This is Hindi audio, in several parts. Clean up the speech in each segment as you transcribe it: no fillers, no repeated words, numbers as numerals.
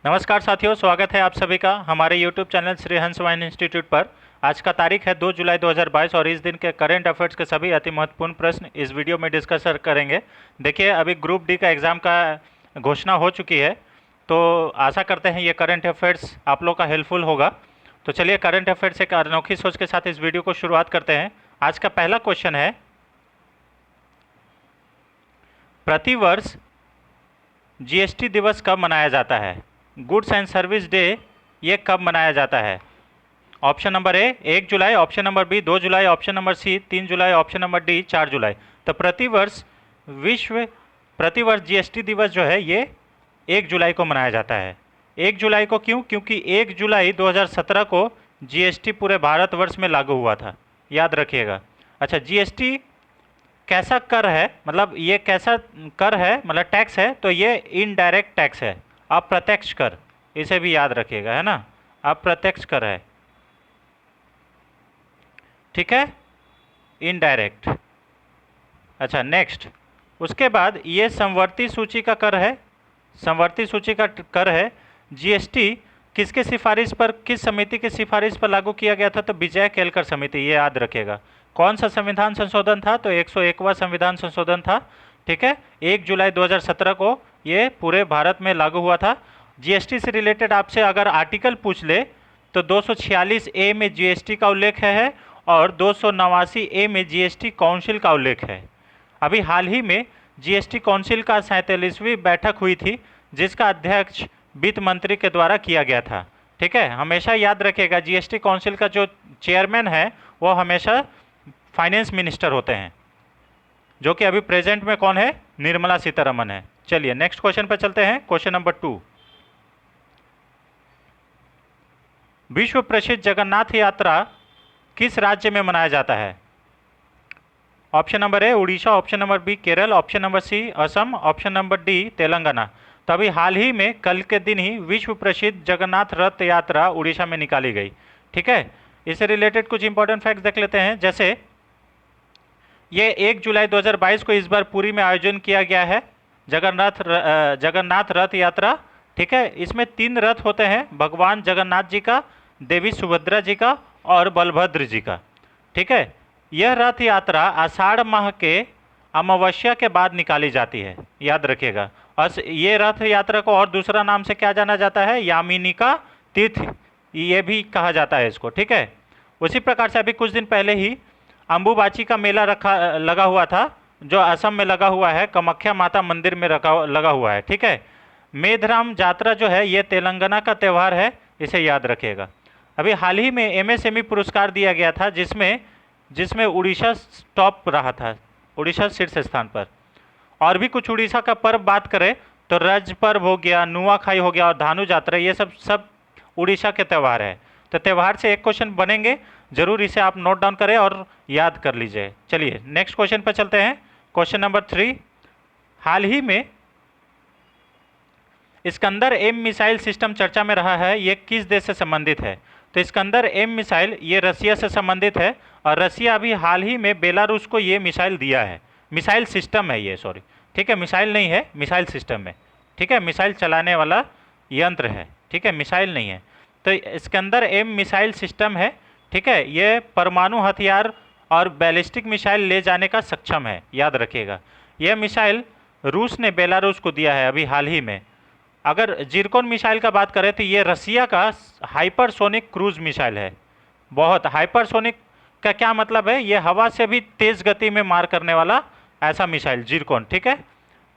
नमस्कार साथियों, स्वागत है आप सभी का हमारे YouTube channel Shri Hans wine institute पर। आज का तारीख है 2 जुलाई 2022 और इस दिन के करंट अफेयर्स के सभी अति महत्वपूर्ण प्रश्न इस वीडियो में डिस्कस करेंगे। देखिए, अभी ग्रुप डी का एग्ज़ाम का घोषणा हो चुकी है, तो आशा करते हैं ये करंट अफेयर्स आप लोग का हेल्पफुल होगा। तो चलिए करंट अफेयर्स एक अनोखी सोच के साथ इस वीडियो को शुरुआत करते हैं। आज का पहला क्वेश्चन है, प्रतिवर्ष जीएसटी दिवस कब मनाया जाता है? गुड्स एंड सर्विस डे ये कब मनाया जाता है? ऑप्शन नंबर ए 1 जुलाई, ऑप्शन नंबर बी 2 जुलाई, ऑप्शन नंबर सी 3 जुलाई, ऑप्शन नंबर डी 4 जुलाई। तो प्रतिवर्ष जीएसटी दिवस जो है ये 1 जुलाई को मनाया जाता है। 1 जुलाई को क्यों? क्योंकि 1 जुलाई 2017 को जीएसटी पूरे भारतवर्ष में लागू हुआ था, याद रखिएगा। अच्छा, जीएसटी कैसा कर है, मतलब ये कैसा कर है, मतलब टैक्स है, तो ये इनडायरेक्ट टैक्स है, अप्रत्यक्ष कर, इसे भी याद रखिएगा, है ना, अप्रत्यक्ष कर है, ठीक है, इनडायरेक्ट। अच्छा, नेक्स्ट, उसके बाद ये समवर्ती सूची का कर है, समवर्ती सूची का कर है। जीएसटी किसके सिफारिश पर, किस समिति की सिफारिश पर लागू किया गया था? तो विजय केलकर समिति, ये याद रखिएगा। कौन सा संविधान संशोधन था? तो 101वां संविधान संशोधन था, ठीक है। 1 जुलाई 2017 को ये पूरे भारत में लागू हुआ था। जीएसटी से रिलेटेड आपसे अगर आर्टिकल पूछ ले तो 246 ए में जीएसटी का उल्लेख है और 289 ए में जीएसटी काउंसिल का उल्लेख है। अभी हाल ही में जीएसटी काउंसिल का 47वीं बैठक हुई थी, जिसका अध्यक्ष वित्त मंत्री के द्वारा किया गया था, ठीक है। हमेशा याद रखिएगा, जीएसटी काउंसिल का जो चेयरमैन है वो हमेशा फाइनेंस मिनिस्टर होते हैं, जो कि अभी प्रेजेंट में कौन है? निर्मला सीतारमन है। चलिए नेक्स्ट क्वेश्चन पर चलते हैं। क्वेश्चन नंबर 2, विश्व प्रसिद्ध जगन्नाथ यात्रा किस राज्य में मनाया जाता है? Option number A Orissa, option number B Kerala, option number C Assam, option number D Telangana. तो अभी हाल ही में कल के दिन ही विश्व प्रसिद्ध जगन्नाथ रथ यात्रा उड़ीसा में निकाली गई, ठीक है। इससे रिलेटेड कुछ इंपॉर्टेंट फैक्ट्स देख लेते हैं। जैसे ये 1 जुलाई 2022 को इस बार पुरी में आयोजन किया गया है जगन्नाथ रथ यात्रा, ठीक है। इसमें 3 रथ होते हैं, भगवान जगन्नाथ जी का, देवी सुभद्रा जी का और बलभद्र जी का, ठीक है। यह रथ यात्रा आषाढ़ माह के अमावस्या के बाद निकाली जाती है, याद रखिएगा। और ये रथ यात्रा को और दूसरा नाम से क्या जाना जाता है? यामिनी का तीर्थ, ये भी कहा जाता है इसको, ठीक है। उसी प्रकार से अभी कुछ दिन पहले ही अम्बुबाची का मेला लगा हुआ था, जो असम में लगा हुआ है, कामाख्या माता मंदिर में लगा हुआ है, ठीक है। मेधराम जात्रा जो है ये तेलंगाना का त्यौहार है, इसे याद रखिएगा। अभी हाल ही में एमएसएमई पुरस्कार दिया गया था, जिसमें उड़ीसा टॉप रहा था, उड़ीसा शीर्ष स्थान पर। और भी कुछ उड़ीसा का पर्व बात करें तो रज पर्व हो गया, नुआखाई हो गया और धानु यात्रा, ये सब उड़ीसा के त्यौहार है। तो त्यौहार से एक क्वेश्चन बनेंगे, जरूर इसे आप नोट डाउन करें और याद कर लीजिए। चलिए नेक्स्ट क्वेश्चन पर चलते हैं। क्वेश्चन नंबर 3, हाल ही में इस्कंदर एम मिसाइल सिस्टम चर्चा में रहा है, ये किस देश से संबंधित है? तो इस्कंदर एम मिसाइल ये रसिया से संबंधित है और रसिया अभी हाल ही में बेलारूस को ये मिसाइल दिया है। मिसाइल सिस्टम है ये, सॉरी, ठीक है, मिसाइल नहीं है, मिसाइल सिस्टम है, ठीक है, मिसाइल चलाने वाला यंत्र है, ठीक है, मिसाइल नहीं है। तो इस्कंदर एम मिसाइल सिस्टम है, ठीक है, ये परमाणु हथियार और बैलिस्टिक मिसाइल ले जाने का सक्षम है, याद रखिएगा। यह मिसाइल रूस ने बेलारूस को दिया है अभी हाल ही में। अगर जिरकोन मिसाइल का बात करें तो ये रसिया का हाइपरसोनिक क्रूज मिसाइल है। बहुत हाइपरसोनिक का क्या मतलब है? ये हवा से भी तेज़ गति में मार करने वाला ऐसा मिसाइल जिरकोन, ठीक है।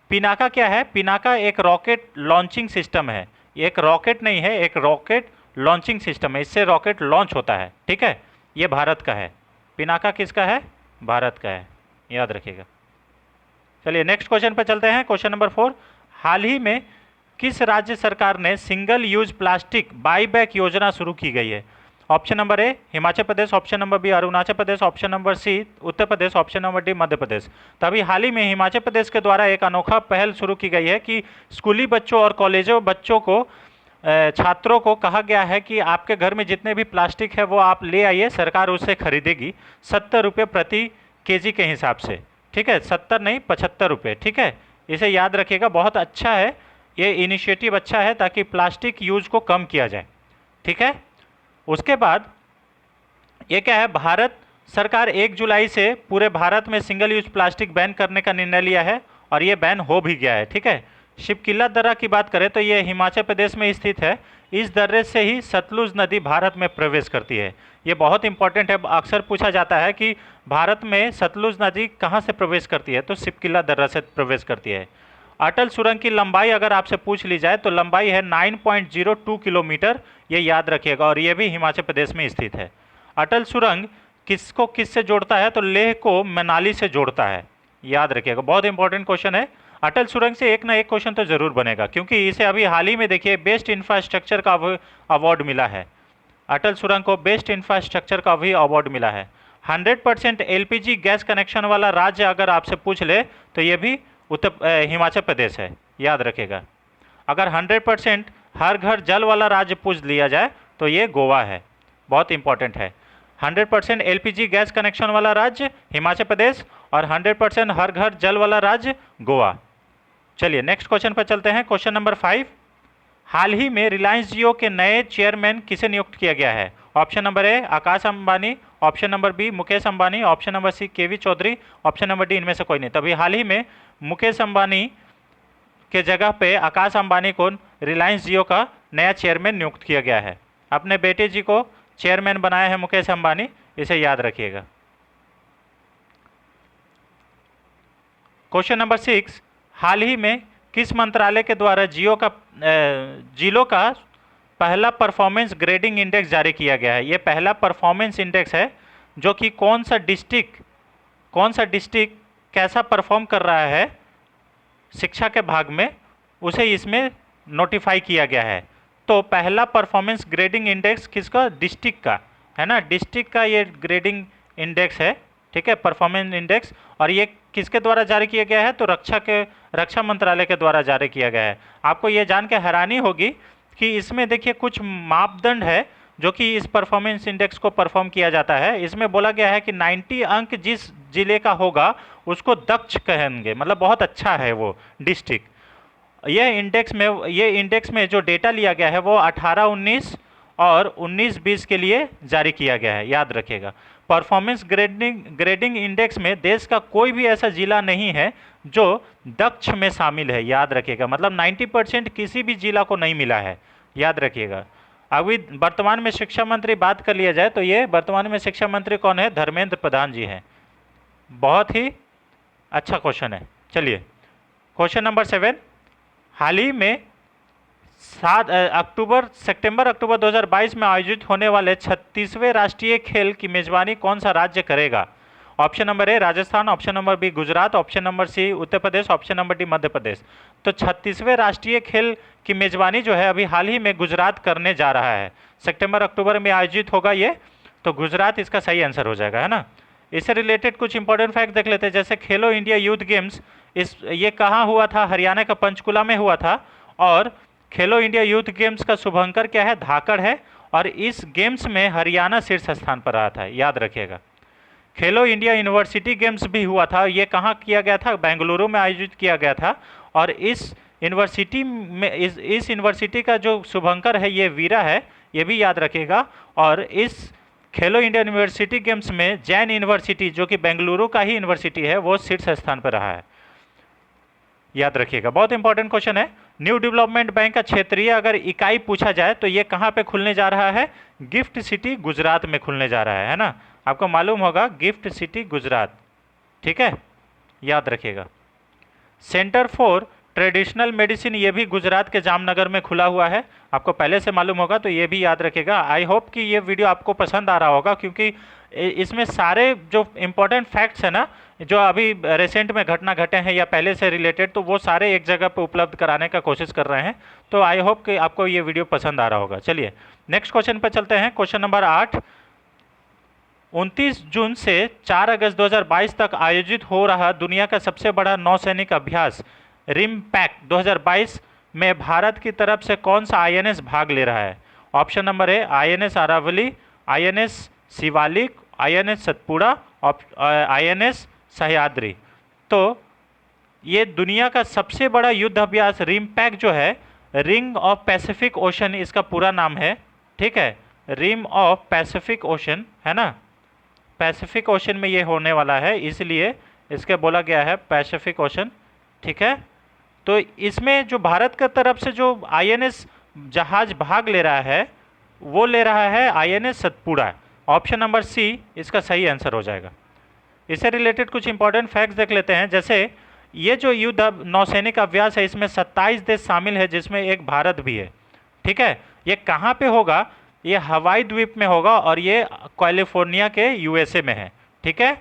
पिनाका क्या है? पिनाका एक रॉकेट लॉन्चिंग सिस्टम है, एक रॉकेट नहीं है, एक रॉकेट लॉन्चिंग सिस्टम है, इससे रॉकेट लॉन्च होता है, ठीक है। ये भारत का है, पिनाका किसका है? भारत का है, याद रखिएगा। चलिए नेक्स्ट क्वेश्चन पर चलते हैं। क्वेश्चन नंबर 4, हाल ही में किस राज्य सरकार ने सिंगल यूज प्लास्टिक बाईबैक योजना शुरू की गई है? Option number A Himachal Pradesh, option number B Arunachal Pradesh, option number C Uttar Pradesh, option number D Madhya Pradesh. तभी हाल ही में हिमाचल प्रदेश के द्वारा एक अनोखा पहल शुरू की गई है कि स्कूली बच्चों और कॉलेजों बच्चों को, छात्रों को कहा गया है कि आपके घर में जितने भी प्लास्टिक है वो आप ले आइए, सरकार उससे खरीदेगी 70 रुपये प्रति केजी के हिसाब से, ठीक है, 70 नहीं 75 रुपये, ठीक है। इसे याद रखिएगा, बहुत अच्छा है, ये इनिशिएटिव अच्छा है ताकि प्लास्टिक यूज को कम किया जाए। ठीक है, उसके बाद ये क्या है, भारत सरकार 1 जुलाई से पूरे भारत में सिंगल यूज प्लास्टिक बैन करने का निर्णय लिया है और ये बैन हो भी गया है। ठीक है, शिवकिला दर्रा की बात करें तो ये हिमाचल प्रदेश में स्थित है। इस दर्रे से ही सतलुज नदी भारत में प्रवेश करती है। ये बहुत इंपॉर्टेंट है, अक्सर पूछा जाता है कि भारत में सतलुज नदी कहाँ से प्रवेश करती है, तो शिवकिला दर्रा से प्रवेश करती है। अटल सुरंग की लंबाई अगर आपसे पूछ ली जाए तो लंबाई है 9.02 किलोमीटर, ये याद रखिएगा, और ये भी हिमाचल प्रदेश में स्थित है। अटल सुरंग किसको किससे जोड़ता है, तो लेह को मनाली से जोड़ता है, याद रखिएगा, बहुत इंपॉर्टेंट क्वेश्चन है। अटल सुरंग से एक ना एक क्वेश्चन तो जरूर बनेगा, क्योंकि इसे अभी हाल ही में देखिए बेस्ट इंफ्रास्ट्रक्चर का अवार्ड मिला है। अटल सुरंग को बेस्ट इंफ्रास्ट्रक्चर का भी अवार्ड मिला है। 100% एलपीजी गैस कनेक्शन वाला राज्य अगर आपसे पूछ ले तो ये भी हिमाचल प्रदेश है, याद रखिएगा। अगर 100% हर घर जल वाला राज्य पूछ लिया जाए तो ये गोवा है, बहुत इंपॉर्टेंट है। 100% एलपीजी गैस कनेक्शन वाला राज्य हिमाचल प्रदेश और 100% हर घर जल वाला राज्य गोवा। चलिए नेक्स्ट क्वेश्चन पर चलते हैं। क्वेश्चन नंबर 5, हाल ही में रिलायंस जियो के नए चेयरमैन किसे नियुक्त किया गया है? Option number A Akash Ambani, option number B Mukesh Ambani, option number C KV Chaudhary, option number D इनमें से कोई नहीं। तभी हाल ही में मुकेश अंबानी के जगह पे आकाश अंबानी को रिलायंस जियो का नया चेयरमैन नियुक्त किया गया है। अपने बेटे जी को चेयरमैन बनाया है मुकेश अंबानी, इसे याद रखिएगा। क्वेश्चन नंबर 6, हाल ही में किस मंत्रालय के द्वारा जिलो का पहला परफॉर्मेंस ग्रेडिंग इंडेक्स जारी किया गया है? ये पहला परफॉर्मेंस इंडेक्स है जो कि कौन सा डिस्ट्रिक्ट कैसा परफॉर्म कर रहा है शिक्षा के भाग में, उसे इसमें नोटिफाई किया गया है। तो पहला परफॉर्मेंस ग्रेडिंग इंडेक्स किसका? डिस्ट्रिक्ट का है ना, डिस्ट्रिक्ट का ये ग्रेडिंग इंडेक्स है। ठीक है, परफॉर्मेंस इंडेक्स, और ये किसके द्वारा जारी किया गया है? तो रक्षा मंत्रालय के द्वारा जारी किया गया है। आपको ये जान के हैरानी होगी कि इसमें देखिए कुछ मापदंड है जो कि इस परफॉर्मेंस इंडेक्स को परफॉर्म किया जाता है। इसमें बोला गया है कि 90 अंक जिस जिले का होगा उसको दक्ष कहेंगे, मतलब बहुत अच्छा है वो डिस्ट्रिक्ट। ये इंडेक्स में जो डेटा लिया गया है वो 18-19 और 19-20 के लिए जारी किया गया है, याद रखिएगा। परफॉर्मेंस ग्रेडिंग इंडेक्स में देश का कोई भी ऐसा जिला नहीं है जो दक्ष में शामिल है, याद रखिएगा। मतलब 90% किसी भी जिला को नहीं मिला है, याद रखिएगा। अभी वर्तमान में शिक्षा मंत्री बात कर लिया जाए तो ये वर्तमान में शिक्षा मंत्री कौन है? धर्मेंद्र प्रधान जी हैं। बहुत ही अच्छा क्वेश्चन है। चलिए क्वेश्चन नंबर 7, हाल ही में सितंबर अक्टूबर 2022 में आयोजित होने वाले 36वें राष्ट्रीय खेल की मेजबानी कौन सा राज्य करेगा? Option number A Rajasthan, option number B Gujarat, option number C Uttar Pradesh, option number D Madhya Pradesh. तो 36वें राष्ट्रीय खेल की मेजबानी जो है अभी हाल ही में गुजरात करने जा रहा है। सितंबर अक्टूबर में आयोजित होगा ये, तो गुजरात इसका सही आंसर हो जाएगा, है ना। इससे रिलेटेड कुछ इंपॉर्टेंट फैक्ट देख लेते हैं। जैसे खेलो इंडिया यूथ गेम्स, ये कहाँ हुआ था? हरियाणा का पंचकुला में हुआ था। और खेलो इंडिया यूथ गेम्स का शुभंकर क्या है? धाकड़ है। और इस गेम्स में हरियाणा शीर्ष स्थान पर रहा था, याद रखिएगा। खेलो इंडिया यूनिवर्सिटी गेम्स भी हुआ था, ये कहाँ किया गया था? बेंगलुरु में आयोजित किया गया था। और इस यूनिवर्सिटी का जो शुभंकर है ये वीरा है, ये भी याद रखिएगा। और इस खेलो इंडिया यूनिवर्सिटी गेम्स में जैन यूनिवर्सिटी जो कि बेंगलुरु का ही यूनिवर्सिटी है वो शीर्ष स्थान पर रहा है, याद रखिएगा। बहुत इंपॉर्टेंट क्वेश्चन है। न्यू डेवलपमेंट बैंक का क्षेत्रीय अगर इकाई पूछा जाए तो ये कहाँ पे खुलने जा रहा है? गिफ्ट सिटी गुजरात में खुलने जा रहा है ना। आपको मालूम होगा गिफ्ट सिटी गुजरात, ठीक है, याद रखिएगा। सेंटर फॉर ट्रेडिशनल मेडिसिन ये भी गुजरात के जामनगर में खुला हुआ है, आपको पहले से मालूम होगा, तो ये भी याद रखिएगा। आई होप कि ये वीडियो आपको पसंद आ रहा होगा, क्योंकि इसमें सारे जो इम्पोर्टेंट फैक्ट्स हैं ना, जो अभी रिसेंट में घटना घटे हैं या पहले से रिलेटेड, तो वो सारे एक जगह पर उपलब्ध कराने का कोशिश कर रहे हैं। तो आई होप कि आपको ये वीडियो पसंद आ रहा होगा। चलिए नेक्स्ट क्वेश्चन पर चलते हैं। क्वेश्चन नंबर 8, 29 जून से 4 अगस्त 2022 तक आयोजित हो रहा दुनिया का सबसे बड़ा नौसैनिक अभ्यास रिमपैक 2022 में भारत की तरफ से कौन सा आईएनएस भाग ले रहा है? Option number A INS Aravali, INS Shivalik, INS Satpura, INS Sahyadri. तो ये दुनिया का सबसे बड़ा युद्ध अभ्यास रिमपैक जो है, रिंग ऑफ पैसिफिक ओशन इसका पूरा नाम है, ठीक है, रिम ऑफ पैसिफिक ओशन है ना, पैसिफिक ओशन में ये होने वाला है, इसलिए इसके बोला गया है पैसिफिक ओशन, ठीक है। तो इसमें जो भारत की तरफ से जो आईएनएस जहाज भाग ले रहा है वो ले रहा है INS Satpura. Option number C इसका सही आंसर हो जाएगा। इससे रिलेटेड कुछ इंपॉर्टेंट फैक्ट्स देख लेते हैं। जैसे ये जो युद्ध नौसैनिक अभ्यास है इसमें 27 देश शामिल है जिसमें एक भारत भी है, ठीक है। ये कहाँ पे होगा? ये हवाई द्वीप में होगा और ये कैलिफोर्निया के यूएसए में है, ठीक है,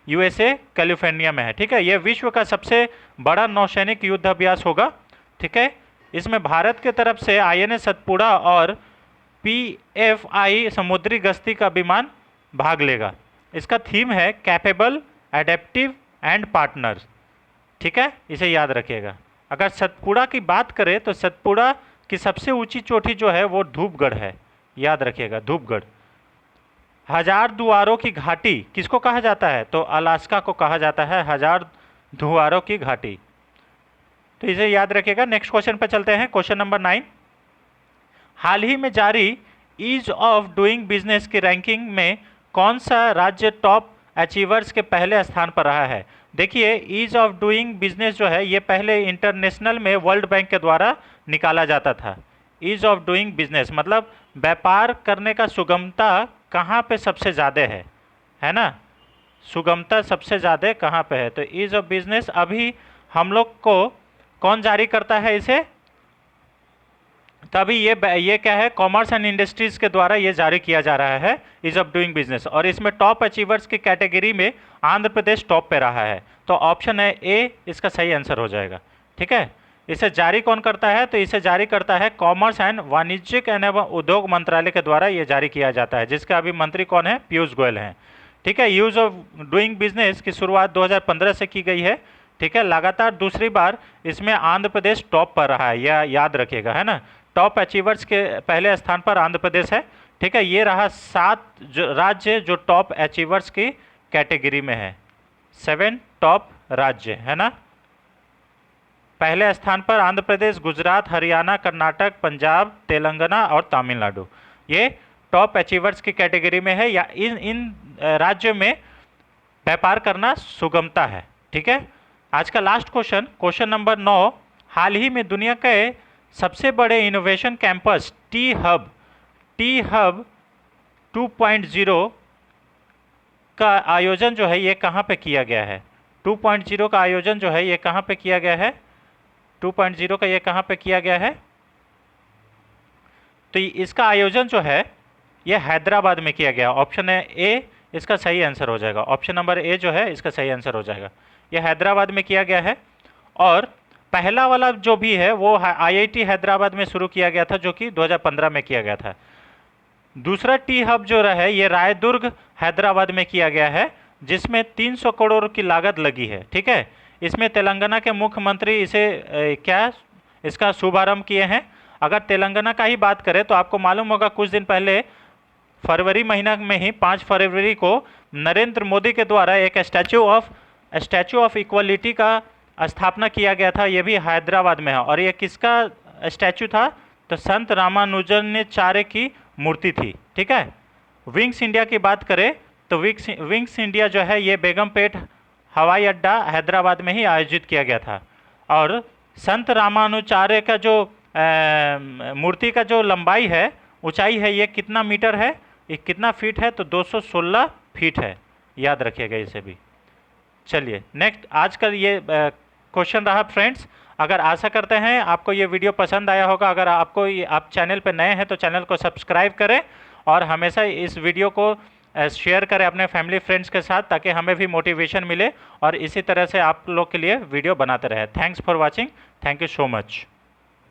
यूएसए कैलिफोर्निया में है, ठीक है। ये विश्व का सबसे बड़ा नौसैनिक युद्ध अभ्यास होगा, ठीक है। इसमें भारत की तरफ से आईएनएस सतपुड़ा और पीएफआई समुद्री गश्ती का विमान भाग लेगा। इसका थीम है कैपेबल, एडेप्टिव एंड पार्टनर, ठीक है, इसे याद रखिएगा। अगर सतपुड़ा की बात करें तो सतपुड़ा की सबसे ऊंची चोटी जो है वो धूपगढ़ है, याद रखिएगा, धूपगढ़। हजार दुआरों की घाटी किसको कहा जाता है? तो अलास्का को कहा जाता है हजार दुआरों की घाटी, तो इसे याद रखिएगा। नेक्स्ट क्वेश्चन पर चलते हैं, क्वेश्चन नंबर 9। हाल ही में जारी ईज ऑफ डूइंग बिजनेस की रैंकिंग में कौन सा राज्य टॉप अचीवर्स के पहले स्थान पर रहा है? देखिए, ईज ऑफ डूइंग बिजनेस जो है ये पहले इंटरनेशनल में वर्ल्ड बैंक के द्वारा निकाला जाता था। ईज ऑफ डूइंग बिजनेस मतलब व्यापार करने का सुगमता कहाँ पे सबसे ज़्यादा है ना, सुगमता सबसे ज़्यादा कहाँ पे है? तो ईज ऑफ बिजनेस अभी हम लोग को कौन जारी करता है इसे? तभी ये क्या है, कॉमर्स एंड इंडस्ट्रीज के द्वारा ये जारी किया जा रहा है ईज ऑफ डूइंग बिजनेस। और इसमें टॉप अचीवर्स की कैटेगरी में आंध्र प्रदेश टॉप पे रहा है, तो ऑप्शन है ए इसका सही आंसर हो जाएगा, ठीक है। इसे जारी कौन करता है? तो इसे जारी करता है कॉमर्स एंड वाणिज्यिक एवं उद्योग मंत्रालय के द्वारा ये जारी किया जाता है, जिसका अभी मंत्री कौन है? पीयूष गोयल हैं, ठीक है। यूज ऑफ डूइंग बिजनेस की शुरुआत 2015 से की गई है, ठीक है। लगातार दूसरी बार इसमें आंध्र प्रदेश टॉप पर रहा है, यह याद रखिएगा, है ना। टॉप अचीवर्स के पहले स्थान पर आंध्र प्रदेश है, ठीक है। ये रहा 7 राज्य जो टॉप अचीवर्स की कैटेगरी में है, 7 टॉप राज्य, है ना। पहले स्थान पर आंध्र प्रदेश, गुजरात, हरियाणा, कर्नाटक, पंजाब, तेलंगाना और तमिलनाडु, ये टॉप अचीवर्स की कैटेगरी में है, या इन राज्यों में व्यापार करना सुगमता है, ठीक है। आज का लास्ट क्वेश्चन, क्वेश्चन नंबर 9। हाल ही में दुनिया के सबसे बड़े इनोवेशन कैंपस टी हब 2.0 का आयोजन जो है ये कहाँ पे किया गया है? 2.0 का आयोजन जो है ये कहाँ पे किया गया है? 2.0 का ये कहाँ पे किया गया है? तो इसका आयोजन जो है ये हैदराबाद में किया गया। ऑप्शन है ए इसका सही आंसर हो जाएगा, ऑप्शन नंबर ए जो है इसका सही आंसर हो जाएगा। ये हैदराबाद में किया गया है, और पहला वाला जो भी है वो आईआईटी हैदराबाद में शुरू किया गया था, जो कि 2015 में किया गया था। दूसरा टी हब जो रहा है ये रायदुर्ग हैदराबाद में किया गया है, जिसमें 300 करोड़ की लागत लगी है, ठीक है। इसमें तेलंगाना के मुख्यमंत्री इसका शुभारंभ किए हैं। अगर तेलंगाना का ही बात करें तो आपको मालूम होगा कुछ दिन पहले फरवरी महीना में ही 5 फरवरी को नरेंद्र मोदी के द्वारा एक स्टैचू ऑफ इक्वलिटी का स्थापना किया गया था, ये भी हैदराबाद में है। और ये किसका स्टैचू था? तो संत रामानुजनाचार्य की मूर्ति थी, ठीक है। विंग्स इंडिया की बात करें तो विंग्स इंडिया जो है ये बेगमपेट हवाई अड्डा हैदराबाद में ही आयोजित किया गया था। और संत रामानुचार्य का जो मूर्ति का जो लंबाई है, ऊंचाई है, ये कितना मीटर है, ये कितना फीट है? तो 216 फीट है, याद रखिएगा इसे भी। चलिए नेक्स्ट, आज का ये क्वेश्चन रहा फ्रेंड्स। अगर आशा करते हैं आपको ये वीडियो पसंद आया होगा। अगर आप चैनल पर नए हैं तो चैनल को सब्सक्राइब करें और हमेशा इस वीडियो को शेयर करें अपने फैमिली फ्रेंड्स के साथ, ताकि हमें भी मोटिवेशन मिले और इसी तरह से आप लोग के लिए वीडियो बनाते रहे। Thanks for watching, thank you so much.